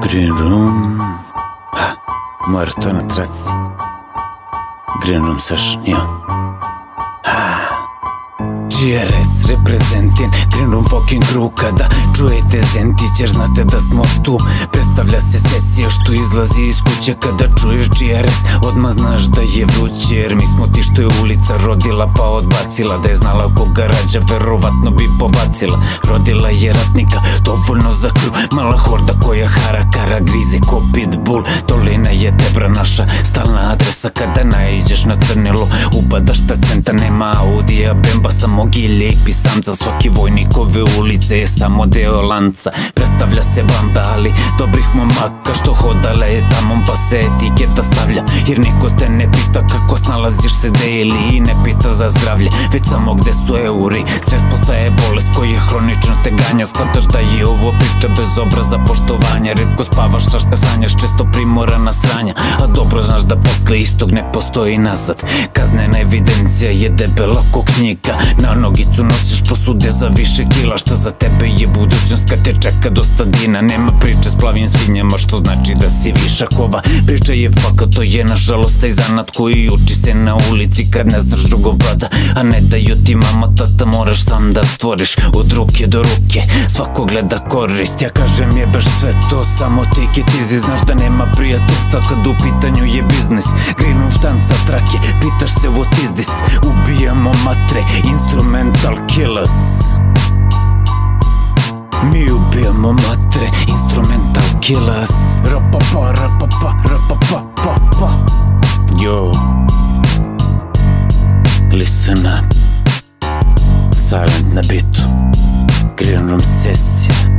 Green Room. Mora to na traci. Green Room session, ja. GRS reprezentin Green Room fucking crew. Kada čujete Zentić jer znate da smo tu. Predstavlja se sesija što izlazi iz kuće. Kada čuješ GRS odmah znaš da je vruće. Jer mi smo ti što je ulica rodila pa odbacila. Da je znala koga rađa verovatno bi pobacila. Rodila je ratnika dovoljno za crew. Mala horda koja hara kara grize ko pitbull. Dolina je Tebra naša stalna adresa. Kada naiđeš na crnilo ubadaš ta centa. Nema Audija, Bemba, samo gilje i pisamca. Svaki vojnik ove ulice je samo deo lanca. Predstavlja se banda ali dobrih momaka što hodala je tamom pa se etiketa stavlja. Jer niko te ne pita kako snalaziš se daily i ne pita za zdravlje, već samo gde su euri. Stres postaje bolest koji je hronično te ganja. Shvataš da je ovo priča bez obraza poštovanja. Retko spavaš, svašta sanjaš, često primorana sranja. A dobro znaš da posle istog ne postoji nazad. Kaznena evidencija je debela ko knjiga. Na nogicu nosiš posude za više kila. Šta za tebe je budućnost kad te čeka do stadina. Nema priče s plavim svinjama što znači da si višakova. Priča je faka, to je nažalost taj zanat koji uči se na ulici kad ne znaš drugog brada. A ne daju ti mama, tata, moraš sam da stvoriš od ruke do ruke. Svako gleda korist, ja kažem jebeš sve to, samo take it easy. Znaš da nema prijateljstva kad u pitanju je biznis. Green Room štanca trake, pitaš se what is this. Ubijamo matre, instrumental killers. Mi ubijamo matre, instrumental killers. Rapapa, rapapa, rapapa, papa. Yo, listen up. Silent na bitu. Green Room sesija.